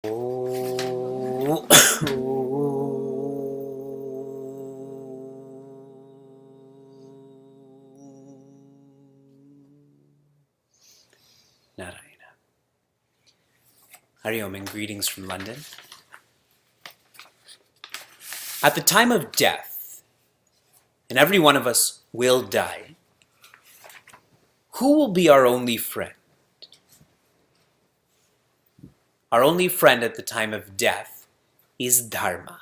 Narayana. Hari Om and greetings from London. At the time of death, and every one of us will die, who will be our only friend? Our only friend at the time of death is Dharma.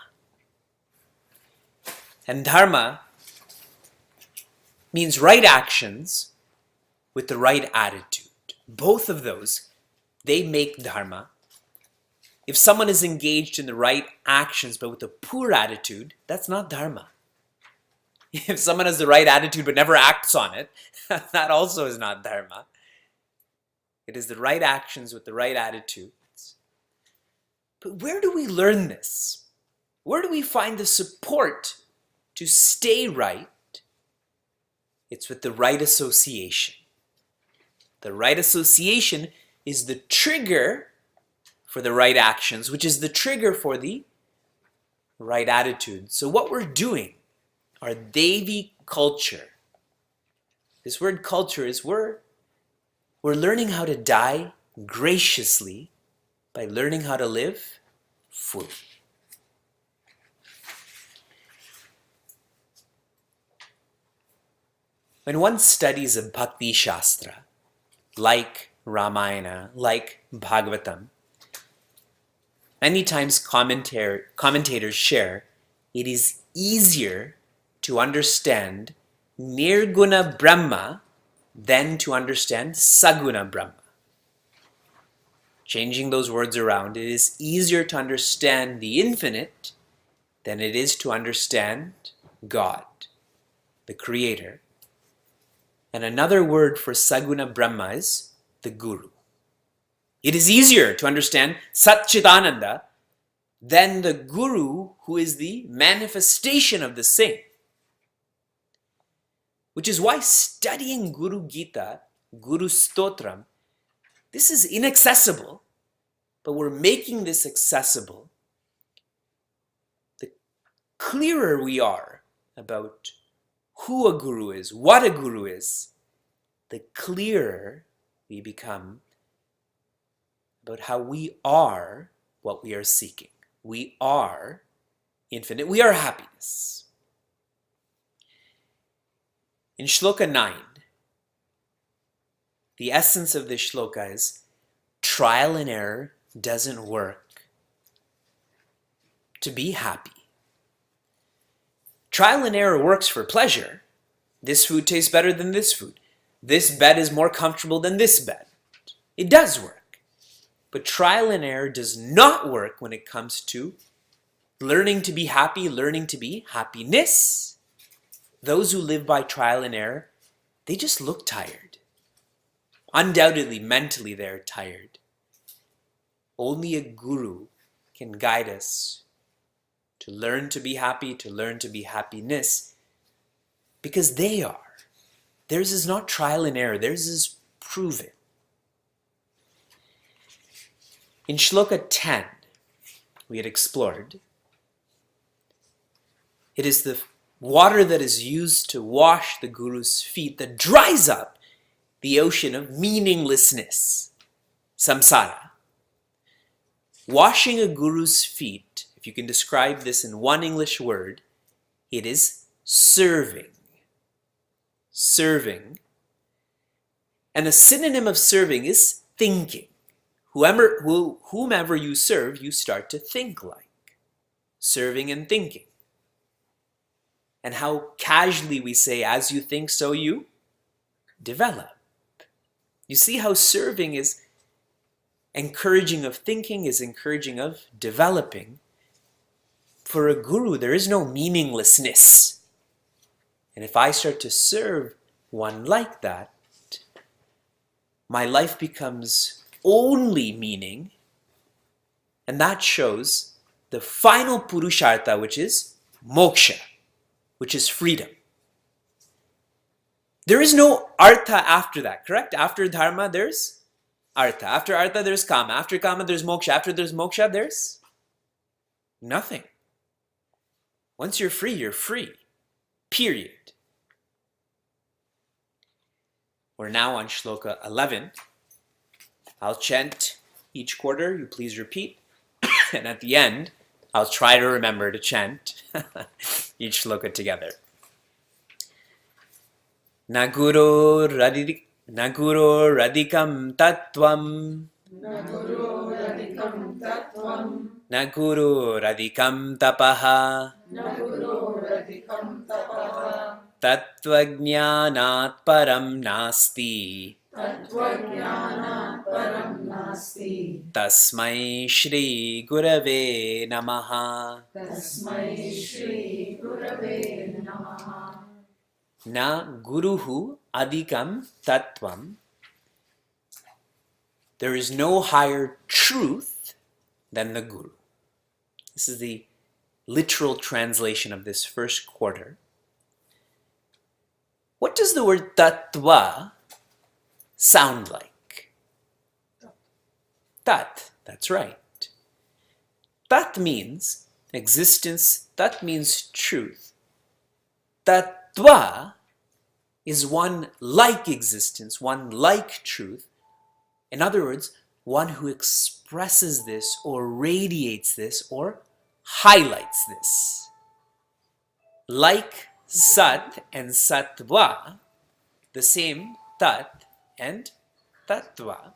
And Dharma means right actions with the right attitude. Both of those, they make Dharma. If someone is engaged in the right actions but with a poor attitude, that's not Dharma. If someone has the right attitude but never acts on it, that also is not Dharma. It is the right actions with the right attitudes. But where do we learn this? Where do we find the support to stay right? It's with the right association. The right association is the trigger for the right actions, which is the trigger for the right attitude. So what we're doing, our Devi culture, this word culture is we're learning how to die graciously by learning how to live fully. When one studies a Bhakti Shastra, like Ramayana, like Bhagavatam, many times commentators share it is easier to understand Nirguna Brahma than to understand Saguna Brahma. Changing those words around, it is easier to understand the infinite than it is to understand God, the Creator. And another word for Saguna Brahma is the Guru. It is easier to understand Satchitananda than the Guru, who is the manifestation of the same. Which is why studying Guru Gita, Guru Stotram, this is inaccessible, but we're making this accessible. The clearer we are about who a guru is, what a guru is, the clearer we become about how we are what we are seeking. We are infinite. We are happiness. In Shloka 9, the essence of this shloka is trial and error doesn't work to be happy. Trial and error works for pleasure. This food tastes better than this food. This bed is more comfortable than this bed. It does work. But trial and error does not work when it comes to learning to be happy, learning to be happiness. Those who live by trial and error, they just look tired. Undoubtedly, mentally, they're tired. Only a guru can guide us to learn to be happy, to learn to be happiness, because they are. Theirs is not trial and error, theirs is proven. In Shloka 10, we had explored, it is the water that is used to wash the Guru's feet that dries up the ocean of meaninglessness, samsara. Washing a Guru's feet, if you can describe this in one English word, it is serving. Serving. And a synonym of serving is thinking. Whomever you serve, you start to think like. Serving and thinking. And how casually we say, as you think, so you develop. You see how serving is encouraging of thinking, is encouraging of developing. For a guru, there is no meaninglessness. And if I start to serve one like that, my life becomes only meaning, and that shows the final purushartha, which is moksha, which is freedom. There is no artha after that, correct? After dharma, there's artha. After artha, there's kama. After kama, there's moksha. After there's moksha, there's nothing. Once you're free, you're free. Period. We're now on shloka 11. I'll chant each quarter. You please repeat. And at the end, I'll try to remember to chant each shloka together. Naguro radikam tattvam. Naguro radikam tattvam. Naguro radikam tapaha. Naguro radikam tapaha. Tattvajnanat param nasti. Tattvajnana param nasti. Tasmai Shri Gurave Namaha. Tasmai Shri Gurave Namaha. Na Guruhu Adikam Tattvam. There is no higher truth than the Guru. This is the literal translation of this first quarter. What does the word tattva sound like? Tat, that's right. Tat means existence, tat means truth. Tattva is one like existence, one like truth. In other words, one who expresses this or radiates this or highlights this. Like Sat and Sattva, the same Tat and Tattva.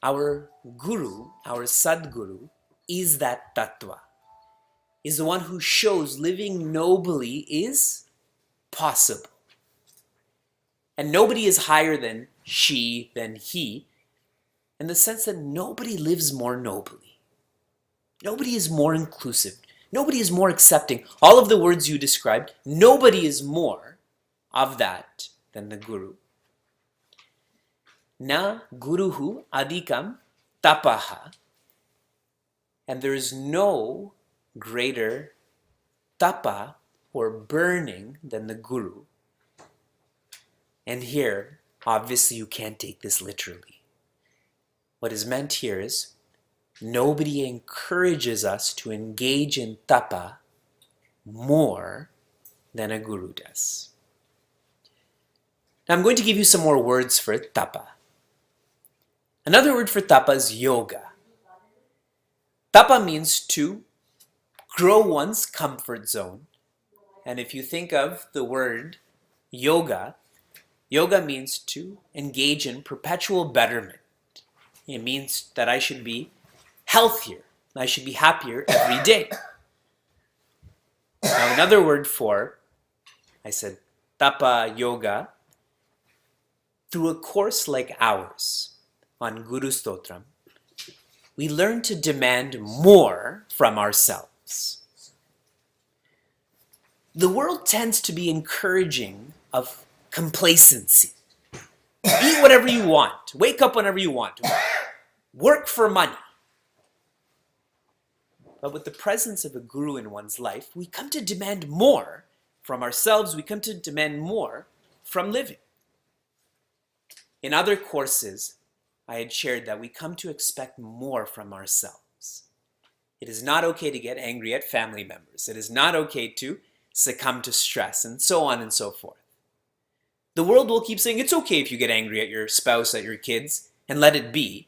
Our Guru, our Sadguru, is that Tattva, is the one who shows living nobly is possible. And nobody is higher than she, than he, in the sense that nobody lives more nobly. Nobody is more inclusive. Nobody is more accepting. All of the words you described, nobody is more of that than the Guru. Na guruhu adikam tapaha. And there is no greater tapa or burning than the Guru. And here, obviously you can't take this literally. What is meant here is nobody encourages us to engage in tapa more than a Guru does. Now I'm going to give you some more words for tapa. Another word for tapa is yoga. Tapa means to grow one's comfort zone. And if you think of the word yoga, yoga means to engage in perpetual betterment. It means that I should be healthier. I should be happier every day. Now another word for, I said tapa yoga, through a course like ours on Guru Stotram, we learn to demand more from ourselves. The world tends to be encouraging of complacency. Eat whatever you want. Wake up whenever you want. Work for money. But with the presence of a guru in one's life, we come to demand more from ourselves. We come to demand more from living. In other courses, I had shared that we come to expect more from ourselves. It is not okay to get angry at family members. It is not okay to succumb to stress, and so on and so forth. The world will keep saying it's okay if you get angry at your spouse, at your kids, and let it be.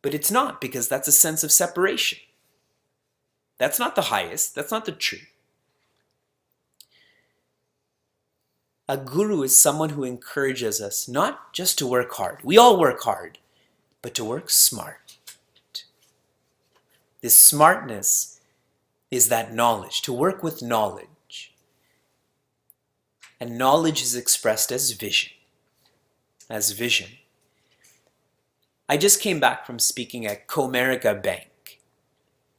But it's not, because that's a sense of separation. That's not the highest. That's not the truth. A guru is someone who encourages us not just to work hard. We all work hard, but to work smart. This smartness is that knowledge, to work with knowledge. And knowledge is expressed as vision. As vision. I just came back from speaking at Comerica Bank.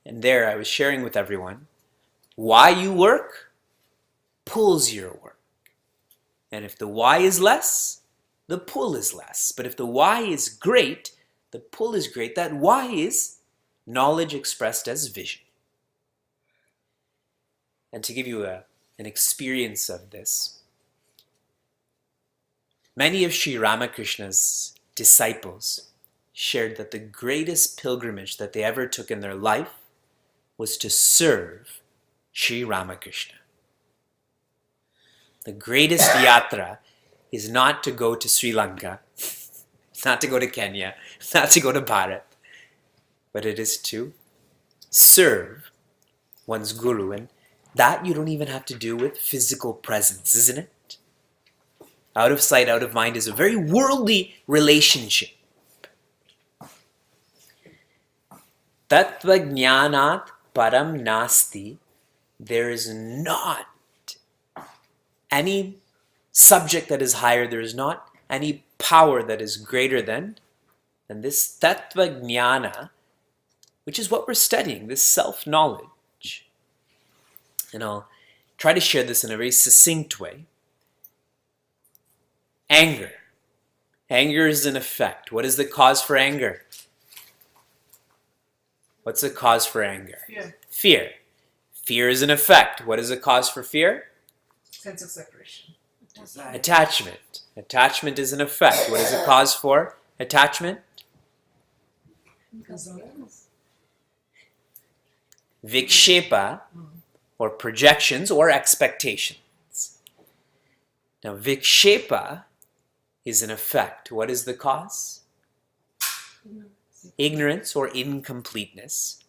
And there I was sharing with everyone why you work pulls your work. And if the why is less, the pull is less. But if the why is great, the pull is great. That why is knowledge expressed as vision. And to give you an experience of this, Many of Sri Ramakrishna's disciples shared that the greatest pilgrimage that they ever took in their life was to serve Sri Ramakrishna. The greatest yatra is not to go to Sri Lanka, not to go to Kenya, not to go to Bharat, but it is to serve one's guru. And that you don't even have to do with physical presence, isn't it? Out of sight, out of mind is a very worldly relationship. Tattva jnanat param nasti. There is not any subject that is higher. There is not any power that is greater than this tattva jnana, which is what we're studying, this self-knowledge. And I'll try to share this in a very succinct way. Anger. Anger is an effect. What is the cause for anger? What's the cause for anger? Fear. Fear is an effect. What is the cause for fear? Sense of separation. Attachment. Attachment is an effect. What is the cause for attachment? Vikshepa, or projections or expectations. Now, vikshepa is an effect. What is the cause? Ignorance or incompleteness.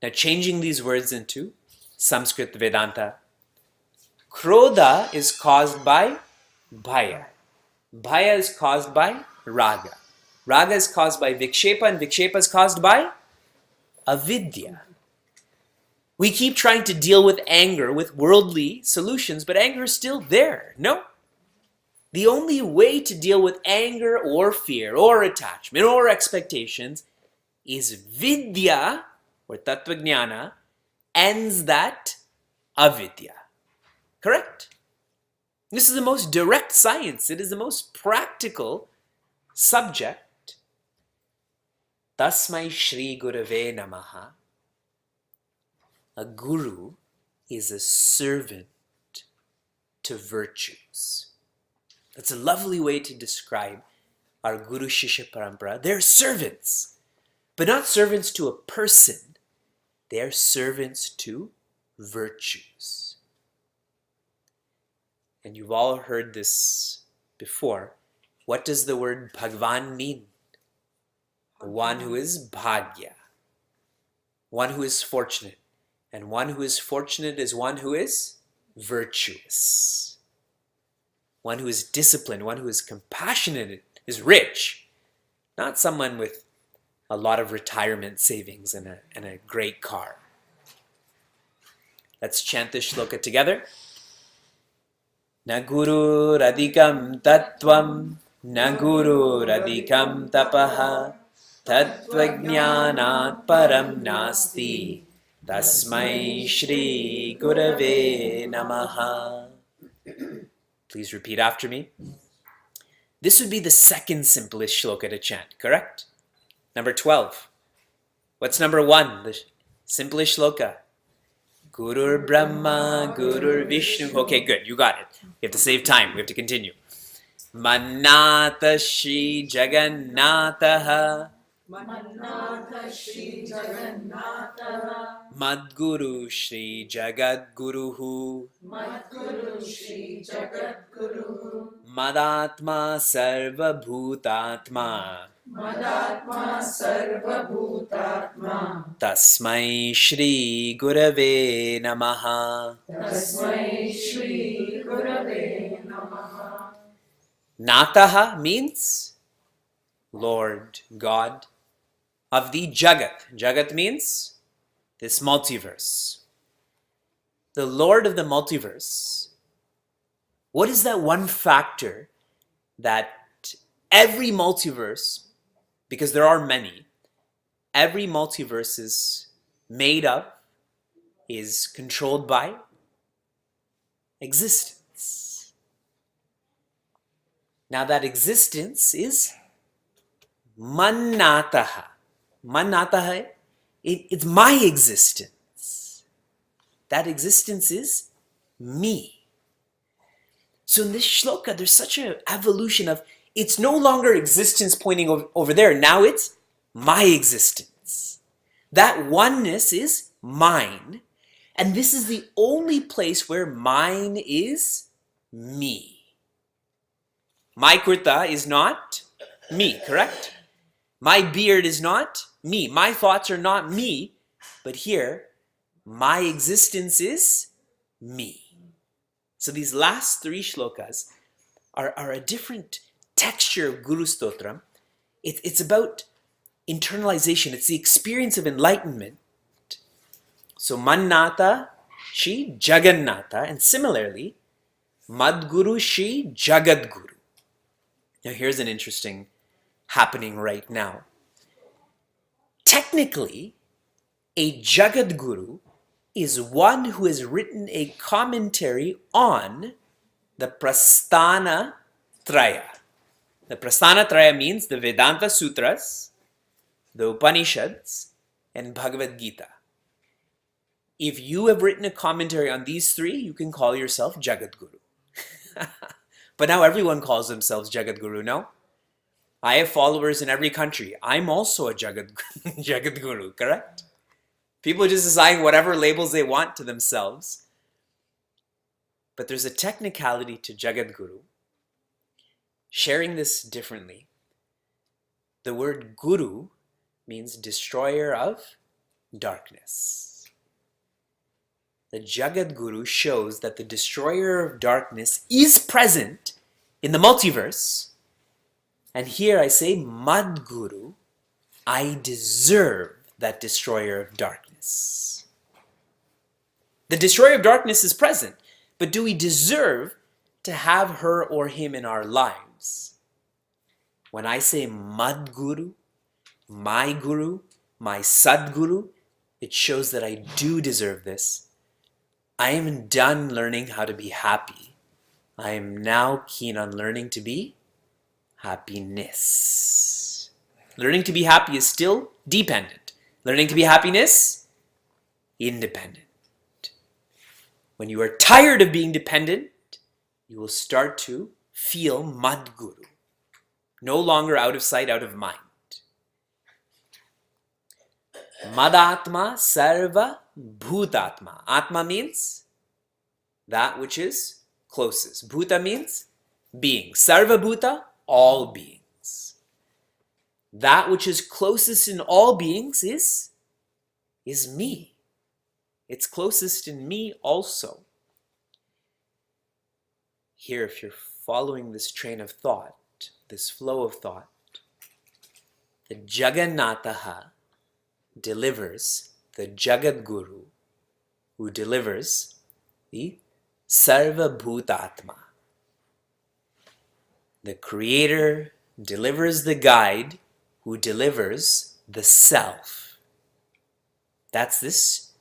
Now, changing these words into Sanskrit Vedanta, Krodha is caused by bhaya. Bhaya is caused by raga. Raga is caused by vikshepa, and vikshepa is caused by avidya. We keep trying to deal with anger with worldly solutions, but anger is still there. No. The only way to deal with anger or fear or attachment or expectations is vidya, or tattvajnana, ends that avidya. Correct? This is the most direct science. It is the most practical subject. Tasmai Shri Gurave Namaha. A guru is a servant to virtues. That's a lovely way to describe our Guru Shishya Parampara. They're servants, but not servants to a person. They're servants to virtues. And you've all heard this before. What does the word Bhagwan mean? The one who is bhagya, one who is fortunate. And one who is fortunate is one who is virtuous. One who is disciplined, one who is compassionate, is rich. Not someone with a lot of retirement savings and a great car. Let's chant this shloka together. Na guru radikam tattvam, na guru radikam tapaha, tattvajnanat param nasti. Tasmai Shri Gurave Namaha. Please repeat after me. This would be the second simplest shloka to chant, correct? Number 12. What's number 1? The simplest shloka. Gurur Brahma, Gurur Vishnu. Okay, good. You got it. You have to save time. We have to continue. Manata Shri Jagannatha. Manatha Shri Jagannatha. Madguru Shri Jagadguruhu. Madguru Shri Jagadguru. Madatma Sarva Bhutatma. Madatma Sarva Bhutatma. Tasmai Shri Gurave Namaha. Tasmai Shri Gurave Namaha. Nataha means Lord, God of the Jagat. Jagat means this multiverse. The Lord of the multiverse. What is that one factor that every multiverse, because there are many, every multiverse is made up, is controlled by existence. Now that existence is Manataha. Manataha, it's my existence. That existence is me. So in this shloka, there's such an evolution of, it's no longer existence pointing over there. Now it's my existence. That oneness is mine. And this is the only place where mine is me. My kurta is not me, correct? My beard is not me. My thoughts are not me. But here, my existence is me. So these last three shlokas are a different texture of Guru Stotram. It's about internalization. It's the experience of enlightenment. So Mannata, Shri Jagannatha, and similarly, Madguru, Shri Jagadguru. Now here's an interesting happening right now. Technically, a Jagadguru is one who has written a commentary on the Prasthana Traya. The Prasthana Traya means the Vedanta Sutras, the Upanishads, and Bhagavad Gita. If you have written a commentary on these three, you can call yourself Jagadguru. But now everyone calls themselves Jagadguru, no? I have followers in every country. I'm also a Jagadguru, correct? People just assign whatever labels they want to themselves. But there's a technicality to Jagadguru. Sharing this differently, the word Guru means destroyer of darkness. The Jagadguru shows that the destroyer of darkness is present in the multiverse. And here I say, Madguru, I deserve that destroyer of darkness. The destroyer of darkness is present, but do we deserve to have her or him in our lives? When I say Madguru, my Guru, my Sadguru, it shows that I do deserve this. I am done learning how to be happy. I am now keen on learning to be happiness. Learning to be happy is still dependent. Learning to be happiness, independent. When you are tired of being dependent, you will start to feel Madguru. No longer out of sight, out of mind. Madatma Sarva Bhutatma. Atma means that which is closest. Bhuta means being. Sarva Bhuta, all beings. That which is closest in all beings is me. It's closest in me also. Here, if you're following this train of thought, this flow of thought, the Jagannatha delivers the Jagadguru, who delivers the Sarva Bhutatma. The Creator delivers the guide, who delivers the self. That's this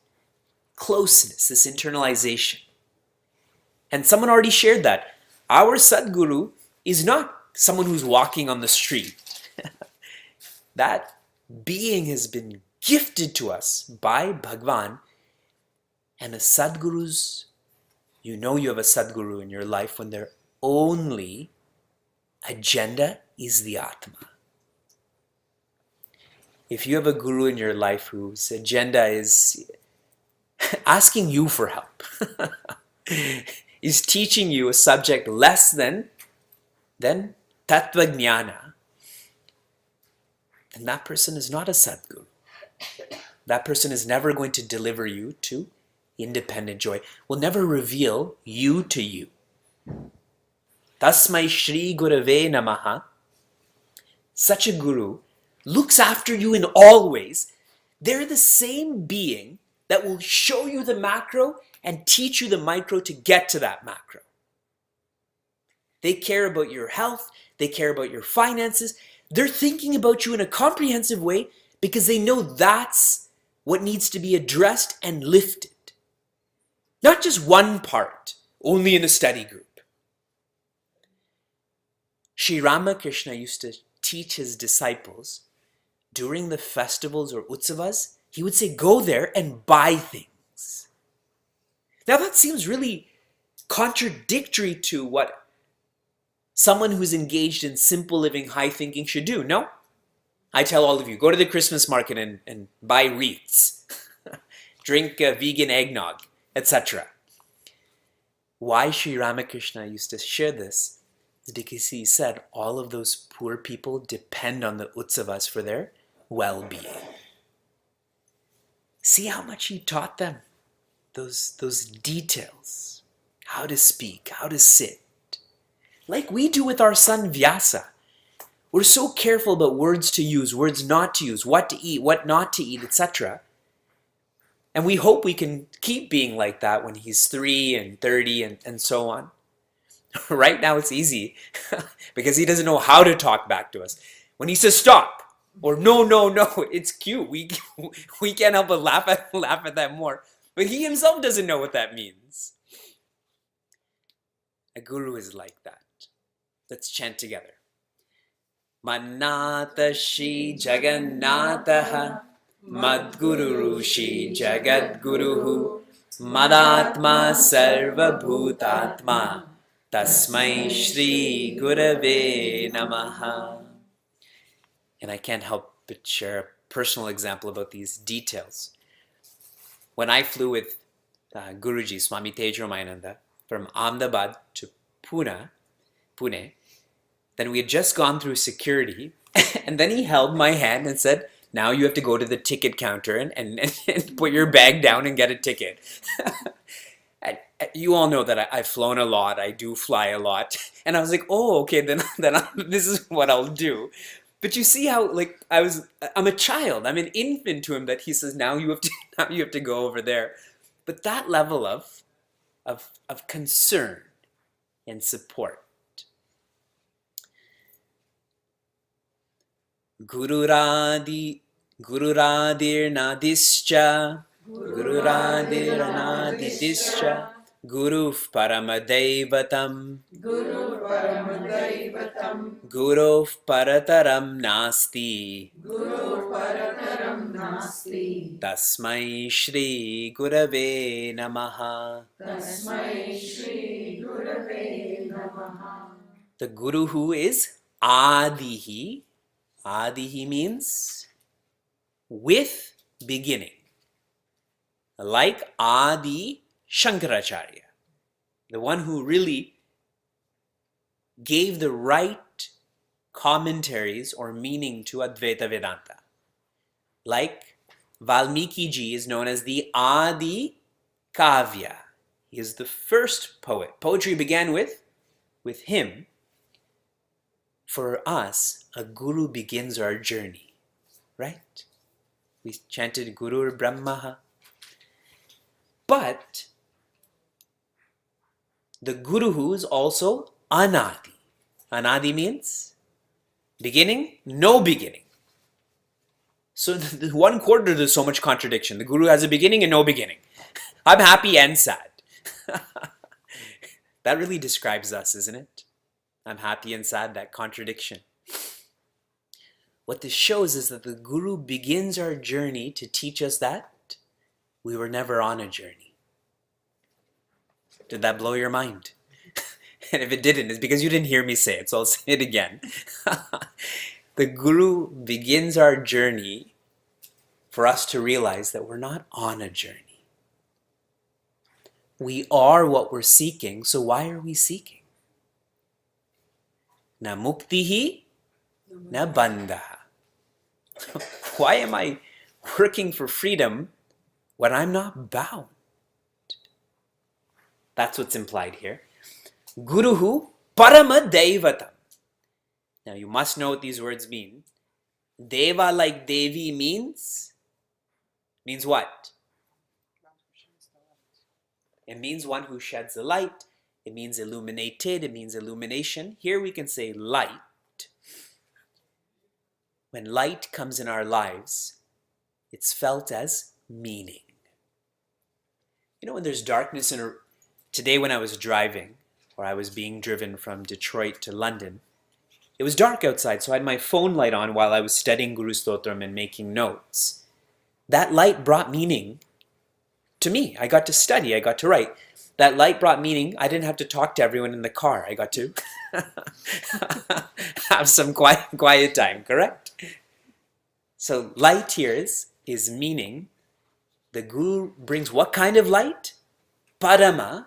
closeness, this internalization. And someone already shared that. Our Sadguru is not someone who's walking on the street. That being has been gifted to us by Bhagwan. And the Sadgurus, you know you have a Sadguru in your life when their only agenda is the Atma. If you have a Guru in your life whose agenda is asking you for help, is teaching you a subject less than Tattva Jnana, then that person is not a Sadguru. That person is never going to deliver you to independent joy, will never reveal you to you. Tasmai Shri Gurave Namaha. Such a Guru looks after you in all ways. They're the same being that will show you the macro and teach you the micro to get to that macro. They care about your health. They care about your finances. They're thinking about you in a comprehensive way because they know that's what needs to be addressed and lifted. Not just one part, only in a study group. Sri Ramakrishna used to teach his disciples during the festivals or utsavas, he would say, go there and buy things. Now that seems really contradictory to what someone who's engaged in simple living, high thinking should do. No? I tell all of you, go to the Christmas market and buy wreaths, drink vegan eggnog, etc. Why Sri Ramakrishna used to share this is because he said all of those poor people depend on the utsavas for their well-being. See how much he taught them, those details, how to speak, how to sit. Like we do with our son Vyasa. We're so careful about words to use, words not to use, what to eat, what not to eat, etc. And we hope we can keep being like that when he's 3 and 30 and so on. Right now it's easy because he doesn't know how to talk back to us. When he says stop or no, it's cute. We can't help but laugh at that more. But he himself doesn't know what that means. A guru is like that. Let's chant together. Manata Shri Jagannatha Madguru Shri Jagadguruhu Madatma Sarva Bhutatma Tasmai Shri Gurave Namaha. And I can't help but share a personal example about these details. When I flew with Guruji, Swami Tejramananda, from Ahmedabad to Pune, then we had just gone through security, and then he held my hand and said, now you have to go to the ticket counter and put your bag down and get a ticket. You all know that I've flown a lot, I do fly a lot, and I was like, oh, okay, then this is what I'll do. But you see how, like, I'm a child, I'm an infant to him, that he says, now you have to go over there. But that level of concern and support. Gururadir nadischa, Guruf Paramadaivatam, Guruf Parataram Nasti, Tasmai Shri Gurave Namaha. The Guru who is Adihi. Adihi means with beginning. Like Adi Shankaracharya, the one who really gave the right commentaries or meaning to Advaita Vedanta. Like Valmiki ji is known as the Adi Kavya. He is the first poet. Poetry began with him. For us, a guru begins our journey, right? We chanted Guru Brahmaha. But the guru who is also Anadi. Anadi means beginning, no beginning. So the 1/4 there's so much contradiction. The guru has a beginning and no beginning. I'm happy and sad. That really describes us, isn't it? I'm happy and sad, that contradiction. What this shows is that the guru begins our journey to teach us that we were never on a journey. Did that blow your mind? And if it didn't, it's because you didn't hear me say it, so I'll say it again. The guru begins our journey for us to realize that we're not on a journey. We are what we're seeking, so why are we seeking? Na muktihi, na bandha. Why am I working for freedom when I'm not bound? That's what's implied here. Guruhu Parama Devatam. Now you must know what these words mean. Deva like Devi means what? It means one who sheds the light. It means illuminated. It means illumination. Here we can say light. When light comes in our lives, it's felt as meaning. You know, when there's darkness today when I was driving, or I was being driven from Detroit to London, it was dark outside, so I had my phone light on while I was studying Guru Stotram and making notes. That light brought meaning to me. I got to study, I got to write. That light brought meaning. I didn't have to talk to everyone in the car. I got to have some quiet time, correct? So light here is meaning. The Guru brings what kind of light? Parama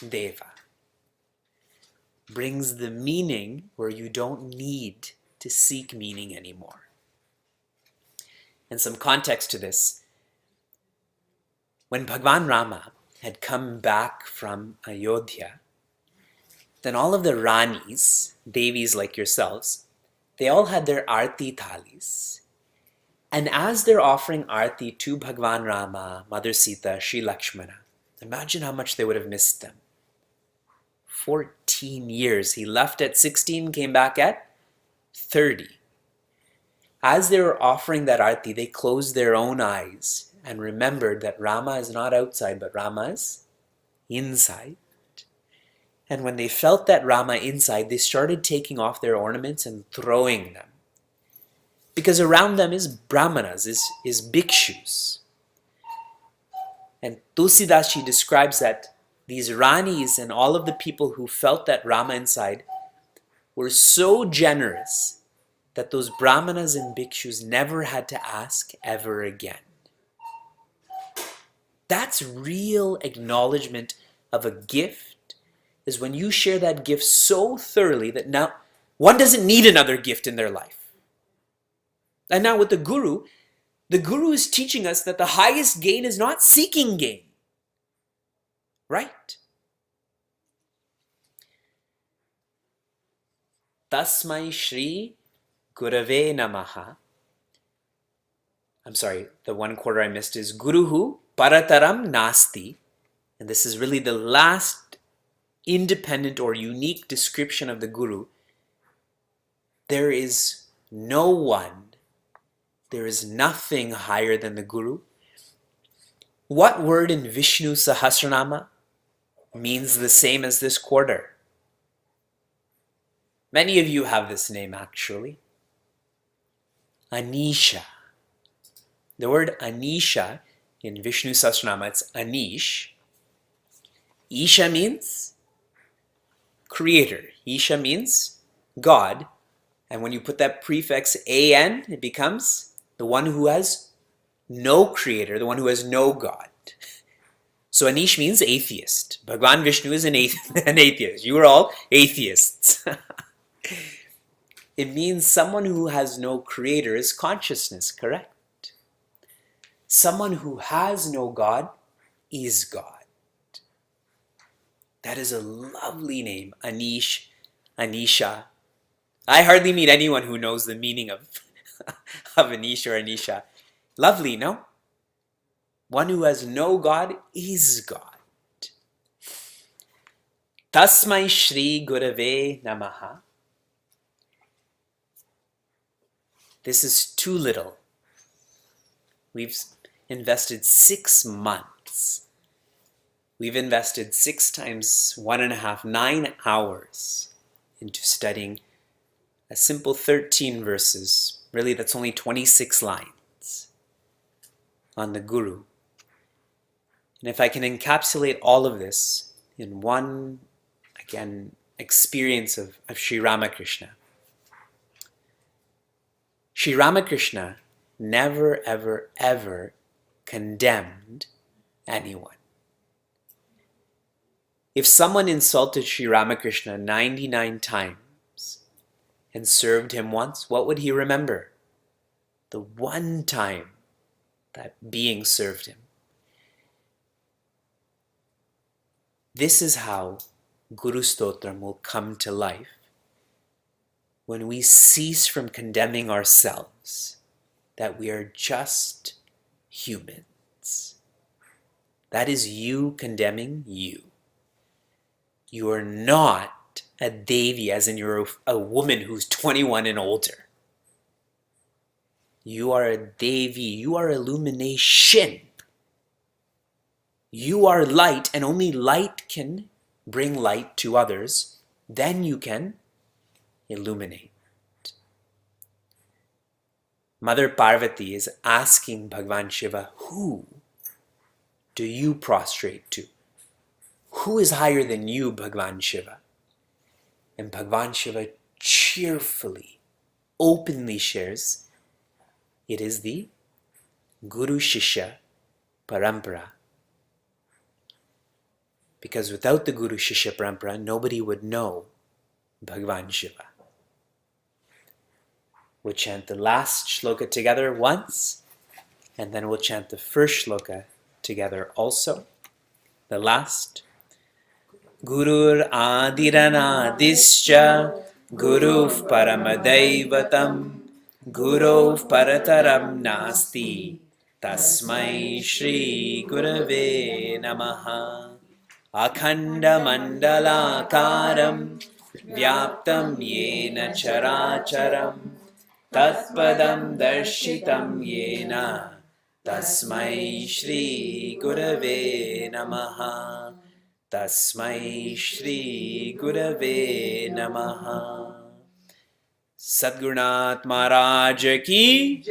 Deva. Brings the meaning where you don't need to seek meaning anymore. And some context to this. When Bhagwan Rama had come back from Ayodhya, then all of the Ranis, Devis like yourselves, they all had their Arti Thalis. And as they're offering Arti to Bhagwan Rama, Mother Sita, Sri Lakshmana, imagine how much they would have missed them. 14 years. He left at 16, came back at 30. As they were offering that Arti, they closed their own eyes and remembered that Rama is not outside, but Rama is inside. And when they felt that Rama inside, they started taking off their ornaments and throwing them. Because around them is brahmanas, is bhikshus. And Tulsidashi describes that these Ranis and all of the people who felt that Rama inside were so generous that those brahmanas and bhikshus never had to ask ever again. That's real acknowledgement of a gift, is when you share that gift so thoroughly that now one doesn't need another gift in their life. And now with the Guru is teaching us that the highest gain is not seeking gain. Right? Tasmai Shri Gurave Namaha. I'm sorry, the one quarter I missed is Guruhu Parataram Nasti. And this is really the last independent or unique description of the Guru. There is no one, there is nothing higher than the Guru. What word in Vishnu Sahasranama means the same as this quarter? Many of you have this name actually. Anisha. The word Anisha in Vishnu Sahasranama, it's Anish. Isha means creator. Isha means God. And when you put that prefix an, it becomes the one who has no creator, the one who has no God. So Anish means atheist. Bhagwan Vishnu is an atheist. You are all atheists. It means someone who has no creator is consciousness, correct? Someone who has no God is God. That is a lovely name, Anish, Anisha. I hardly meet anyone who knows the meaning of Anish or Anisha. Lovely, no? One who has no God is God. Tasmai Shri Gurave Namaha. This is too little. We've invested 6 months. We've invested 6 times 1.5, 9 hours into studying a simple 13 verses. Really, that's only 26 lines on the Guru. And if I can encapsulate all of this in one, again, experience of Sri Ramakrishna. Sri Ramakrishna never, ever, ever condemned anyone. If someone insulted Sri Ramakrishna 99 times and served him once, what would he remember? The one time that being served him. This is how Guru Stotram will come to life when we cease from condemning ourselves, that we are just humans. That is you condemning you. You are not a Devi, as in you're a woman who's 21 and older. You are a Devi, you are illumination. You are light, and only light can bring light to others. Then you can illuminate. Mother Parvati is asking Bhagavan Shiva, who do you prostrate to? who is higher than you, Bhagwan Shiva? And Bhagwan Shiva cheerfully, openly shares, it is the Guru Shishya Parampara. Because without the Guru Shishya Parampara, nobody would know Bhagwan Shiva. We'll chant the last shloka together once, and then we'll chant the first shloka together also. The last. Gurur Adiranadischa Guruf Paramadaivatam Guruf Parataram Nasti Tasmai Shri Gurave Namaha Akhanda Mandalakaram Vyaptam Yena Characharam Tatpadam Darshitam Yena Tasmai Shri Gurave Namaha Tasmai Shri Gurave Namaha. Sadgurunath Maharaj ki